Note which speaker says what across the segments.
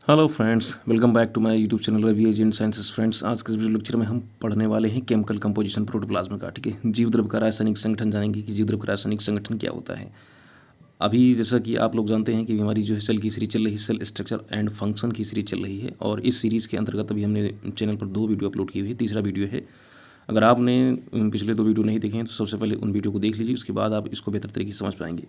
Speaker 1: Hello friends, welcome back to my YouTube channel Ravi agent sciences. Friends, आज के इस video lecture में हम पढ़ने वाले हैं केमिकल कंपोजिशन प्रोटोप्लाज्म का। ठीक है, जीवद्रव्य का रासायनिक संगठन जानेंगे कि जीवद्रव्य का रासायनिक संगठन क्या होता है। अभी जैसा कि आप लोग जानते हैं कि हमारी जो सेल की सीरीज चल रही है, सेल स्ट्रक्चर एंड फंक्शन की सीरीज चल रही है, और इस सीरीज़ के अंतर्गत अभी हमने चैनल पर 2 वीडियो अपलोड की हुई है, तीसरा वीडियो है। अगर आपने पिछले 2 वीडियो नहीं देखे हैं तो सबसे पहले उन वीडियो को देख लीजिए, उसके बाद आप इसको बेहतर तरीके से समझ पाएंगे।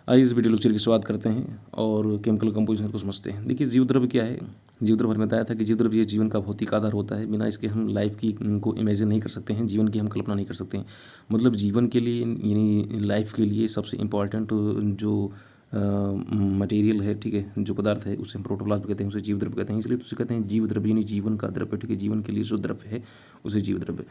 Speaker 1: आइए इस वीडियो लेक्चर की शुरुआत करते हैं और केमिकल कंपोजिशन को समझते हैं। देखिए, जीवद्रव्य क्या है। जीवद्रव्य मैंने बताया था कि जीवद्रव्य जीवन का भौतिक आधार होता है। बिना इसके हम लाइफ की को इमेजिन नहीं कर सकते हैं, जीवन की हम कल्पना नहीं कर सकते हैं। मतलब जीवन के लिए यानी लाइफ के लिए सबसे इम्पॉर्टेंट जो मटेरियल है, ठीक है, जो पदार्थ है, उसे हम प्रोटोप्लाज्म कहते हैं, उसे जीवद्रव्य कहते हैं। इसलिए तो उसे कहते हैं जीवद्रव्य, यानी जीवन का द्रव्य। ठीक है, जीवन के लिए जो द्रव्य है उसे जीवद्रव्य।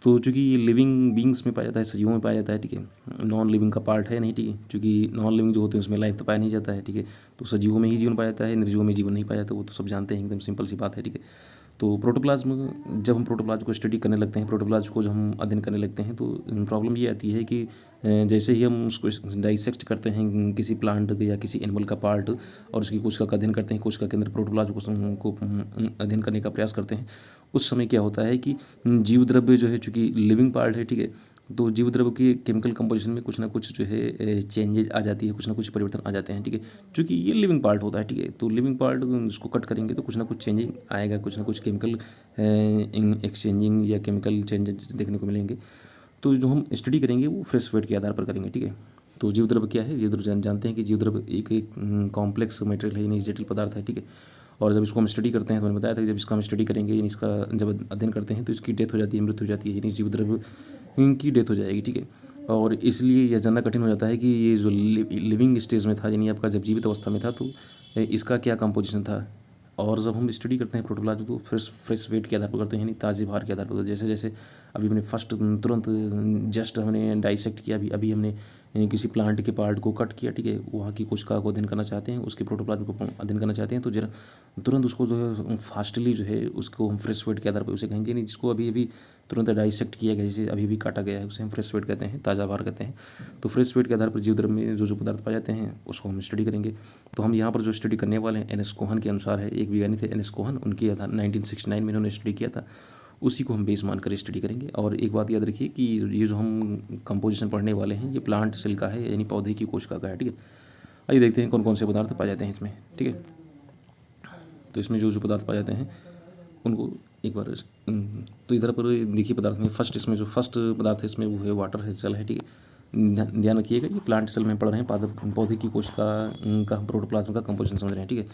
Speaker 1: तो चूँकि ये लिविंग बींग्स में पाया जाता है, सजीवों में पाया जाता है, ठीक है, नॉन लिविंग का पार्ट है नहीं, ठीक है, क्योंकि नॉन लिविंग जो होते हैं उसमें लाइफ तो पाया नहीं जाता है। ठीक है, तो सजीवों में ही जीवन पाया जाता है, निर्जीवों में जीवन नहीं पाया जाता, वो तो सब जानते हैं, एकदम सिंपल सी बात है। ठीक है, तो प्रोटोप्लाज्म, जब हम प्रोटोप्लाज्म को स्टडी करने लगते हैं, प्रोटोप्लाज्म को जब हम अध्ययन करने लगते हैं, तो प्रॉब्लम ये आती है कि जैसे ही हम उसको डाइसेक्ट करते हैं किसी प्लांट या किसी एनिमल का पार्ट, और उसकी कोशिका का अध्ययन करते हैं, कोशिका के अंदर प्रोटोप्लाज्म को अध्ययन करने का प्रयास करते हैं, उस समय क्या होता है कि जीवद्रव्य जो है, चूँकि लिविंग पार्ट है, ठीक है, तो जीवद्रव्य के केमिकल कंपोजिशन में कुछ ना कुछ जो है चेंजेज आ जाती है, कुछ ना कुछ परिवर्तन आ जाते हैं। ठीक है, क्योंकि ये लिविंग पार्ट होता है। ठीक है, तो लिविंग पार्ट उसको कट करेंगे तो कुछ ना कुछ चेंजिंग आएगा, कुछ ना कुछ केमिकल एक्सचेंजिंग या केमिकल चेंजेस देखने को मिलेंगे। तो जो हम स्टडी करेंगे वो फ्रेश वेट के आधार पर करेंगे। ठीक है, तो जीवद्रव्य क्या है। जीवद्रव्य जानते हैं कि जीवद्रव्य एक कॉम्प्लेक्स मटेरियल है, यानी जटिल पदार्थ है। ठीक है, और जब इसको हम स्टडी करते हैं तो मैंने बताया था कि जब इसका हम स्टडी करेंगे, यानी इसका जब अध्ययन करते हैं तो इसकी डेथ हो जाती है, मृत्यु हो जाती है, यानी जीवद्रव्य इनकी डेथ हो जाएगी। ठीक है, और इसलिए यह जानना कठिन हो जाता है कि ये जो लिविंग स्टेज में था, यानी आपका जब जीवित अवस्था में था, तो इसका क्या कंपोजिशन था। और जब हम स्टडी करते हैं प्रोटोप्लाज्म तो फ्रेश वेट के आधार पर करते हैं, यानी ताज़े भार के आधार पर। जैसे जैसे अभी हमने फर्स्ट तुरंत जस्ट हमने डाइसेक्ट किया, अभी अभी हमने किसी प्लांट के पार्ट को कट किया, ठीक है, वहाँ की कोशिका को अध्ययन करना चाहते हैं, उसके प्रोटोप्लाज्म को अध्ययन करना चाहते हैं, तो जरा तुरंत उसको जो है फास्टली जो है उसको हम फ्रेश वेट के आधार पर उसे कहेंगे, नहीं जिसको अभी अभी तुरंत डाइसेक्ट किया गया, जैसे अभी भी काटा गया है, उसे हम फ्रेश वेट कहते हैं, ताज़ा भार कहते हैं। तो फ्रेश वेट के आधार पर जीवद्रव्य में जो जो पदार्थ पाए जाते हैं उसको हम स्टडी करेंगे। तो हम यहाँ पर जो स्टडी करने वाले हैं एन एस कोहन के अनुसार है। एक वैज्ञानिक थे एन एस कोहन, उनके आधार 1969 में इन्होंने स्टडी किया था, उसी को हम बेस मानकर स्टडी करेंगे। और एक बात याद रखिए कि ये जो हम कंपोजिशन पढ़ने वाले हैं ये प्लांट सेल का है, यानी पौधे की कोशिका का है। ठीक है, आइए देखते हैं कौन कौन से पदार्थ पाए जाते हैं इसमें। ठीक है, तो इसमें जो जो पदार्थ पाए जाते हैं उनको एक बार तो इधर पर देखिए पदार्थ में फर्स्ट, इसमें जो फर्स्ट पदार्थ है इसमें वो है वाटर, है, जल है। ठीक है, ध्यान रखिएगा, ये प्लांट सेल में पढ़ रहे हैं, पौधे की कोशिका का हम प्रोटोप्लाज्म का कंपोजिशन समझ रहे हैं। ठीक है,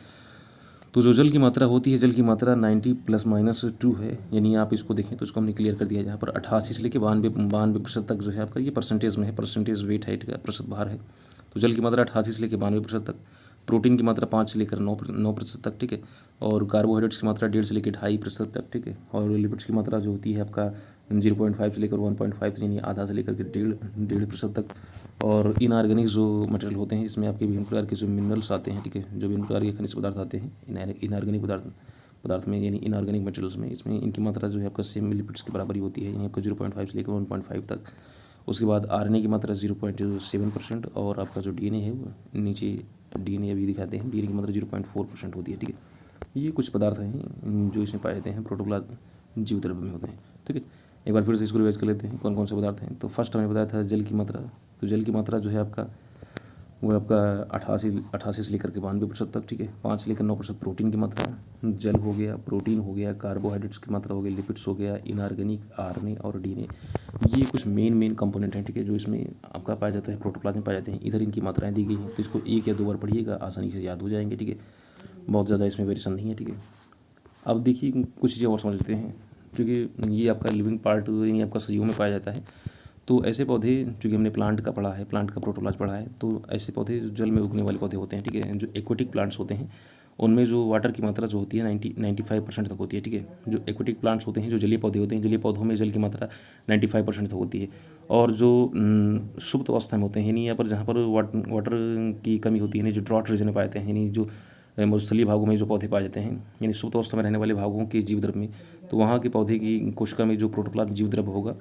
Speaker 1: तो जो जल की मात्रा होती है, जल की मात्रा 90 + -2 है, यानी आप इसको देखें तो इसको हमने क्लियर कर दिया है। यहाँ पर 88 से लेकर 92% तक जो है आपका ये परसेंटेज में है, परसेंटेज वेट है, ठीक है, प्रतिशत भार है। तो जल की मात्रा 88 से लेकर 92% तक, प्रोटीन की मात्रा 5 से लेकर 9% तक, ठीक है, और कार्बोहाइड्रेट्स की मात्रा 1.5 से लेकर 2.5% तक, ठीक है, और लिपिड्स की मात्रा जो होती है आपका 0.5 से लेकर 1.5, यानी आधा से लेकर के 1.5% तक। और इनऑर्गेनिक जो मटेरियल होते हैं इसमें आपके विभिन्न प्रकार के जो मिनरल्स आते हैं, ठीक है, जो विभिन्न प्रकार के खनिज पदार्थ आते हैं इनऑर्गेनिक पदार्थ में, यानी इनऑर्गेनिक मटेरियल्स में, इसमें इनकी मात्रा जो है आपका सेम लिपिड्स की बराबरी होती है, यानी आपका 0.5 से लेकर 1.5 तक। उसके बाद आरएनए की मात्रा 0.7%, और आपका जो डीएनए है वो नीचे डीएनए अभी दिखाते हैं, डीएनए की मात्रा 0.4% होती है। ठीक है, ये कुछ पदार्थ हैं जो इसमें पाए जाते हैं, प्रोटोप्लाज्म जीवद्रव्य में होते हैं। ठीक है, एक बार फिर से इसको रिवाइज कर लेते हैं कौन कौन से पदार्थ हैं। तो फर्स्ट हमें बताया था जल की मात्रा। तो जल की मात्रा जो है आपका वो आपका 88 से लेकर के 92% तक, ठीक है, 5 से लेकर 9% प्रोटीन की मात्रा, जल हो गया, प्रोटीन हो गया, कार्बोहाइड्रेट्स की मात्रा हो गई, लिपिड्स हो गया, इनऑर्गेनिक, आरएनए और डीएनए, ये कुछ मेन कंपोनेंट हैं। ठीक है, जो इसमें आपका पाया जाता है, प्रोटोप्लाज्म में पाए जाते हैं। इधर इनकी मात्राएं दी गई हैं, तो इसको 1 या 2 बार पढ़िएगा, आसानी से याद हो जाएंगे। ठीक है, बहुत ज़्यादा इसमें वेरिएशन नहीं है। ठीक है, अब देखिए कुछ चीज़ें और समझ लेते हैं, क्योंकि ये आपका लिविंग पार्ट यानी आपका सजीवों में पाया जाता है। तो ऐसे पौधे, चूँकि हमने प्लांट का पढ़ा है, प्लांट का प्रोटोप्लाज्म पढ़ा है, तो ऐसे पौधे जो जल में उगने वाले पौधे होते हैं, ठीक है, जो एक्वेटिक प्लांट्स होते हैं, उनमें जो वाटर की मात्रा जो होती है 95% तक होती है। ठीक है, जो एक्वेटिक प्लांट्स होते हैं, जो जलीय पौधे होते हैं, जलीय पौधों में जल की मात्रा 95% तक होती है। और जो सुप्त अवस्था में होते हैं, यानी यहाँ पर जहाँ पर वाटर की कमी होती है, यानी जो ड्रॉट रीजन में पाए जाते हैं, यानी जो मरुस्थलीय भागों में जो पौधे पाए जाते हैं, यानी सुप्त अवस्था में रहने वाले भागों के जीवद्रव्य में, तो वहाँ के पौधे की कोशिका में जो प्रोटोप्लाज्म जीवद्रव्य होगा,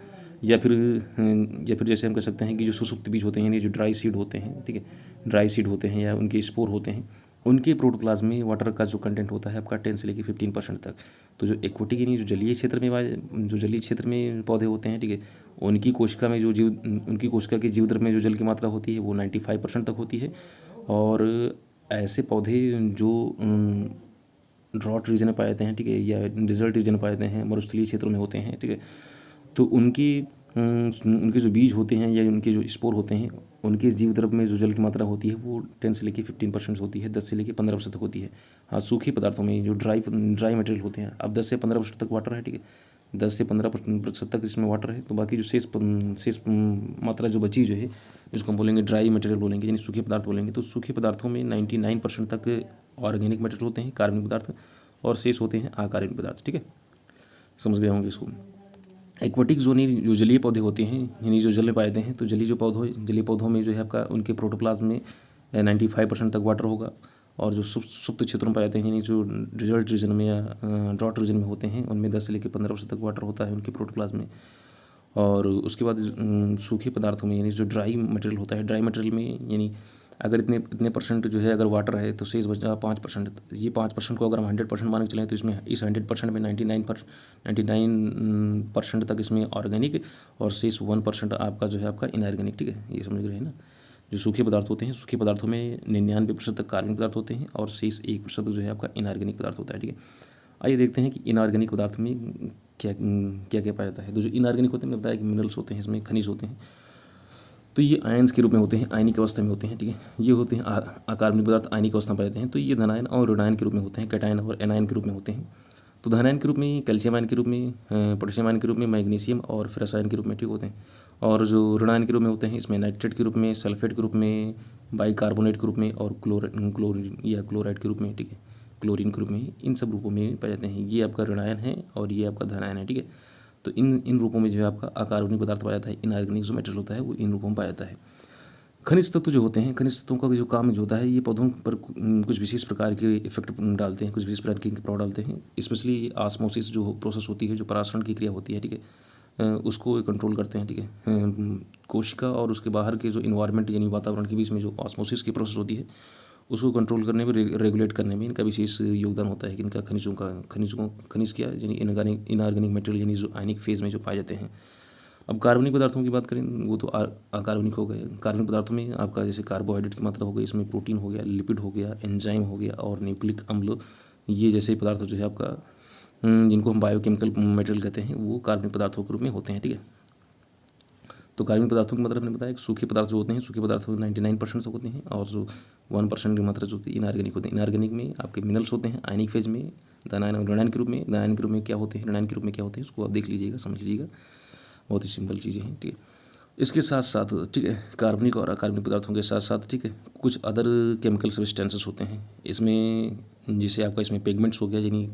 Speaker 1: या फिर जैसे हम कह सकते हैं कि जो सुसुप्त बीज होते हैं, यानी जो ड्राई सीड होते हैं, ठीक है, ड्राई सीड होते हैं या उनके स्पोर होते हैं, उनके प्रोटोप्लाज्म में वाटर का जो कंटेंट होता है आपका 10 से लेकर 15% तक। तो जो एक्वेटिक यानी जो जलीय क्षेत्र में पौधे होते हैं, ठीक है, उनकी कोशिका के जीव द्रव्य में जो जल की मात्रा होती है वो 95% तक होती है। और ऐसे पौधे जो ड्रॉट रीजन में पाए जाते हैं, ठीक है, या डिजर्ट रीजन में पाए जाते हैं, मरुस्थलीय क्षेत्रों में होते हैं, ठीक है, तो उनके जो बीज होते हैं या उनके जो स्पोर होते हैं, उनके जीव द्रव्य में जो जल की मात्रा होती है वो 10 से लेकर 15% होती है, 10 से लेकर 15% तक होती है। हाँ, सूखे पदार्थों में जो ड्राई मटेरियल होते हैं, अब 10 से 15% तक वाटर है, ठीक है, 10 से 15% तक इसमें वाटर है। तो बाकी जो शेष मात्रा जो बची जो है, जिसको हम बोलेंगे ड्राई मटेरियल बोलेंगे, यानी सूखे पदार्थ बोलेंगे, तो सूखे पदार्थों में 99% तक ऑर्गेनिक मटेरियल होते हैं, कार्बनिक पदार्थ, और शेष होते हैं अकार्बनिक पदार्थ, ठीक है, समझ गए होंगे इसको। एक्वेटिक जो जलीय पौधे होते हैं, यानी जो जल में पाए जाते हैं, तो जलीय पौधों में जो है आपका उनके प्रोटोप्लाज्म में 95% तक वाटर होगा। और जो सुप्त क्षेत्रों में पाए जाते हैं, यानी जो डिजर्ट रीजन में या ड्रॉट रीजन में होते हैं, उनमें 10 से लेकर 15% तक वाटर होता है उनके प्रोटोप्लाज्म में। और उसके बाद सूखे पदार्थों में, यानी जो ड्राई मटेरियल होता है, ड्राई मटेरियल में यानी अगर इतने परसेंट जो है अगर वाटर है तो शेष बचा 5%। ये 5% को अगर हम 100% मान के चलें तो इसमें इस 100% में 99% तक इसमें ऑर्गेनिक और शेष 1% आपका जो है आपका इनऑर्गेनिक, ठीक है, ये समझ रहे हैं ना। जो सूखे पदार्थ होते हैं, सूखे पदार्थों में 99% तक कार्बनिक पदार्थ होते हैं और शेष 1% जो है आपका इनऑर्गेनिक पदार्थ होता है, ठीक है। आइए देखते हैं कि इनऑर्गेनिक पदार्थ में क्या क्या क्या पाया जाता है। तो जो इनऑर्गेनिक होते हैं, मैंने बताया कि मिनरल्स होते हैं, इसमें खनिज होते हैं, तो ये आयन्स के रूप में होते हैं, आयनिक अवस्था में होते हैं, ठीक है। ये होते हैं अकार्बनिक पदार्थ, आयनिक अवस्था में पाए जाते हैं, तो ये धनायन और ऋणायन के रूप में होते हैं, कैटायन और एनायन के रूप में होते हैं। तो धनायन के रूप में कैल्शियम आयन के रूप में, पोटेशियम आयन के रूप में, मैग्नीशियम और फेरस आयन के रूप में, ठीक होते हैं। और जो ऋणायन के रूप में होते हैं, इसमें नाइट्रेट के रूप में, सल्फेट के रूप में, बाइकार्बोनेट के रूप में और क्लोरीन या क्लोराइड के रूप में, ठीक है, क्लोरीन के रूप में, इन सब रूपों में पाए जाते हैं। ये आपका ऋणायन है और ये आपका धनायन है, ठीक है। तो इन रूपों में जो है आपका अकार्बनिक पदार्थ पाया जाता है, इनऑर्गेनिक जो मटेरियल होता है वो इन रूपों में पाया जाता है। खनिज तत्व जो होते हैं, खनिज तत्वों का जो काम जो होता है, ये पौधों पर कुछ विशेष प्रकार के इफेक्ट डालते हैं, कुछ विशेष प्रकार के प्रभाव डालते हैं। स्पेशली ऑस्मोसिस जो प्रोसेस होती है, जो परासरण की क्रिया होती है, ठीक है, उसको कंट्रोल करते हैं, ठीक है। कोशिका और उसके बाहर के जो इन्वायरमेंट यानी वातावरण के बीच में जो ऑस्मोसिस की प्रोसेस होती है, उसको कंट्रोल करने में, रेगुलेट करने में इनका विशेष योगदान होता है कि इनका खनिज क्या यानी इनऑर्गेनिक मटेरियल यानी जो आयनिक फेज में जो पाए जाते हैं। अब कार्बनिक पदार्थों की बात करें, वो तो अकार्बनिक हो गए। कार्बनिक पदार्थों में आपका जैसे कार्बोहाइड्रेट की मात्रा हो गई, इसमें प्रोटीन हो गया, लिपिड हो गया, एंजाइम हो गया और न्यूक्लिक अम्ल, ये जैसे पदार्थ जो है आपका जिनको हम बायोकेमिकल मटेरियल कहते हैं, वो कार्बनिक पदार्थों के रूप में होते हैं, ठीक है। तो कार्बनिक पदार्थों की मतलब मैंने बताया कि सूखे पदार्थ जो होते हैं, सूखे पदार्थ 99% होते हैं और जो 1% की मात्रा जो होती है इनऑर्गेनिक होते हैं। इनऑर्गेनिक में आपके मिनरल्स होते हैं आयनिक फेज में, धनायन और ऋणायन के रूप में। धनायन के रूप में क्या होते हैं, ऋणायन के रूप में क्या होते हैं, उसको आप देख लीजिएगा, समझ लीजिएगा, बहुत ही सिंपल चीज़ें हैं, ठीक है। इसके साथ साथ, ठीक है, कार्बनिक और अकार्बनिक पदार्थों के साथ साथ, ठीक है, कुछ अदर केमिकल सब्सटेंसेस होते हैं इसमें, जैसे आपका इसमें पिगमेंट्स हो गया, यानी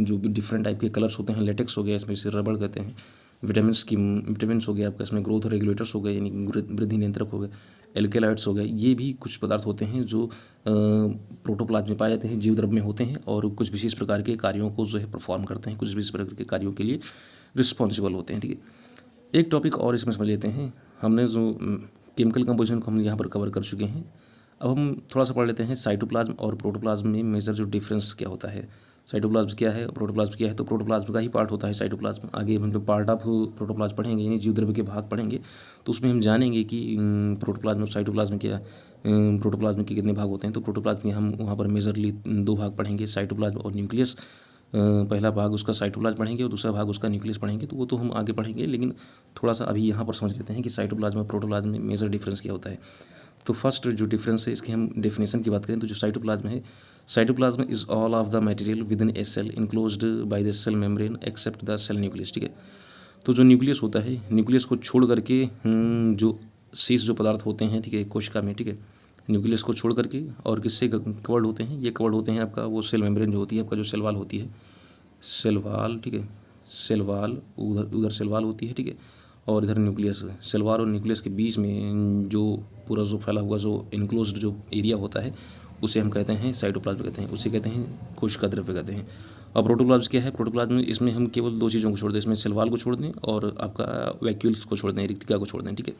Speaker 1: जो भी डिफरेंट टाइप के कलर्स होते हैं, लेटेक्स हो गया, इसमें से रबड़ कहते हैं, विटामिन्स हो गया आपका, इसमें ग्रोथ रेगुलेटर्स हो गए यानी वृद्धि नियंत्रक हो गए, एल्केलाइड्स हो गए। ये भी कुछ पदार्थ होते हैं जो प्रोटोप्लाज्म में पाए जाते हैं, जीव द्रव्य में होते हैं और कुछ विशेष प्रकार के कार्यों को जो है परफॉर्म करते हैं, कुछ विशेष प्रकार के कार्यों के लिए रिस्पॉन्सिबल होते हैं, ठीक है। एक टॉपिक और इसमें समझ लेते हैं। हमने जो केमिकल कंपोजिशन को हम यहाँ पर कवर कर चुके हैं, अब हम थोड़ा सा पढ़ लेते हैं साइटोप्लाज्म और प्रोटोप्लाज्म में मेजर जो डिफरेंस क्या होता है। साइटोप्लाज्म क्या है, प्रोटोप्लाज्म क्या है। तो प्रोटोप्लाज्म का ही पार्ट होता है साइटोप्लाज्म। आगे हम जब पार्ट ऑफ प्रोटोप्लाज्म पढ़ेंगे यानी जीव द्रव्य के भाग पढ़ेंगे, तो उसमें हम जानेंगे कि प्रोटोप्लाज्म और साइटोप्लाज्म क्या, प्रोटोप्लाज्म के कितने भाग होते हैं। तो प्रोटोप्लाज्म के हम वहाँ पर मेजरली 2 भाग पढ़ेंगे, साइटोप्लाज्म और न्यूक्लियस। पहला भाग उसका साइटोप्लाज्म पढ़ेंगे और दूसरा भाग उसका न्यूक्लियस पढ़ेंगे, तो वो तो हम आगे पढ़ेंगे, लेकिन थोड़ा सा अभी यहाँ पर समझ लेते हैं कि साइटोप्लाज्म और प्रोटोप्लाज्म में मेजर डिफरेंस क्या होता है। तो फर्स्ट जो डिफरेंस है, इसकी हम डेफिनेशन की बात करें तो जो साइटोप्लाज्म है, cytoplasm is all of the material within a cell enclosed by the cell membrane except the cell nucleus, ठीक है। तो जो न्यूक्लियस होता है, न्यूक्लियस को छोड़ करके जो शेष जो पदार्थ होते हैं, ठीक है, कोशिका में, ठीक है, न्यूक्लियस को छोड़ करके और किससे कवर्ड होते हैं, ये कवर्ड होते हैं आपका वो सेल मेम्ब्रेन जो होती है, आपका जो सेल वाल होती है, सेल वाल, ठीक है, सेल वाल, उधर सेल वाल होती है, ठीक है, और इधर न्यूक्लियस। सेल वाल और न्यूक्लियस के बीच में जो पूरा जो फैला हुआ जो इनक्लोज्ड जो एरिया होता है, उसे हम कहते हैं साइटोप्लाज्म कहते हैं, उसे कहते हैं कोशिका द्रव्य कहते हैं। अब प्रोटोप्लाज्म क्या है, प्रोटोप्लाज्म इसमें हम केवल 2 चीज़ों को छोड़ दें, इसमें सेल वाल को छोड़ दें और आपका वैक्यूल्स को छोड़ दें, रिक्तिका को छोड़ दें, ठीक है।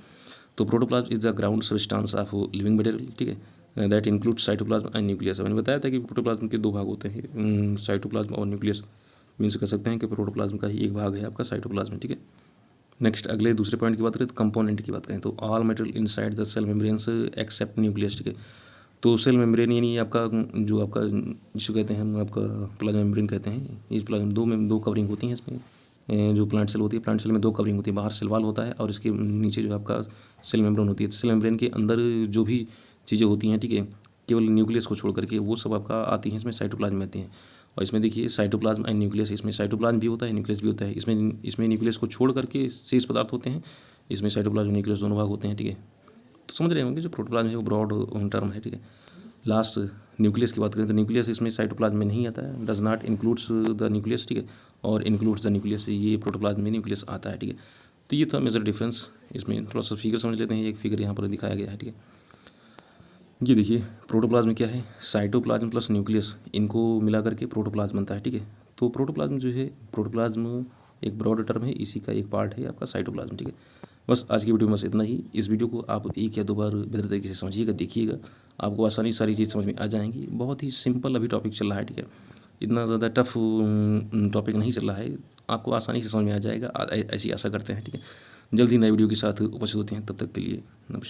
Speaker 1: तो protoplasm is the ground substance of living material, ठीक है। That include cytoplasm and nucleus. मैंने बताया था कि प्रोटोप्लाज्म के 2 भाग होते हैं, साइटोप्लाज्म और न्यूक्लियस। मीन्स कह सकते हैं कि प्रोटोप्लाज्म का ही एक भाग है आपका साइटोप्लाज्म, ठीक है। नेक्स्ट अगले दूसरे पॉइंट की बात करें तो कंपोनेंट की बात करें तो all material inside the cell membranes except nucleus, ठीक है। तो सेल मेम्ब्रेन यानी आपका जो आपका जिसको कहते हैं हम आपका प्लाज्मा मेम्ब्रेन कहते हैं, इस प्लाज्मा दो कवरिंग होती हैं इसमें। जो प्लांट सेल होती है, प्लांट सेल में 2 कवरिंग होती है, बाहर सेल वाल होता है और इसके नीचे जो आपका सेल मेम्ब्रेन होती है। सेल मेम्ब्रेन के अंदर जो भी चीज़ें होती हैं, ठीक है, केवल न्यूक्लियस को छोड़ करके वो सब आपका आती हैं इसमें साइटोप्लाज्म में आती हैं। और इसमें देखिए साइटोप्लाज्म एंड न्यूक्लियस, इसमें साइटोप्लाज्म भी होता है, न्यूक्लियस भी होता है। इसमें न्यूक्लियस को छोड़ करके शेष पदार्थ होते हैं, इसमें साइटोप्लाज्म न्यूक्लियस दोनों भाग होते हैं, ठीक है। तो समझ रहे होंगे जो प्रोटोप्लाज्म है वो ब्रॉड टर्म है, ठीक है। लास्ट न्यूक्लियस की बात करें तो न्यूक्लियस इसमें साइटोप्लाज्म में नहीं आता है, does not includes the nucleus, ठीक है, और इंक्लूड्स द न्यूक्लियस, ये प्रोटोप्लाज्म में न्यूक्लियस आता है, ठीक है। तो ये था मेजर डिफरेंस। इसमें थोड़ा सा फिगर समझ लेते हैं। एक फिगर यहाँ पर दिखाया गया है, ठीक है। ये देखिए प्रोटोप्लाज्म क्या है, साइटोप्लाज्म प्लस न्यूक्लियस, इनको मिला करके प्रोटोप्लाज्म बनता है, ठीक है। तो प्रोटोप्लाज्म जो है, प्रोटोप्लाज्म एक ब्रॉड टर्म है, इसी का एक पार्ट है आपका साइटोप्लाज्म, ठीक है। बस आज की वीडियो में बस इतना ही। इस वीडियो को आप 1 या 2 बार बेहतर तरीके से समझिएगा, देखिएगा, आपको आसानी सारी चीज़ समझ में आ जाएंगी। बहुत ही सिंपल अभी टॉपिक चल रहा है, ठीक है। इतना ज़्यादा टफ टॉपिक नहीं चल रहा है, आपको आसानी से समझ में आ जाएगा, ऐसी आशा करते हैं, ठीक है। जल्द ही नए वीडियो के साथ उपस्थित होते हैं, तब तक के लिए नमस्कार।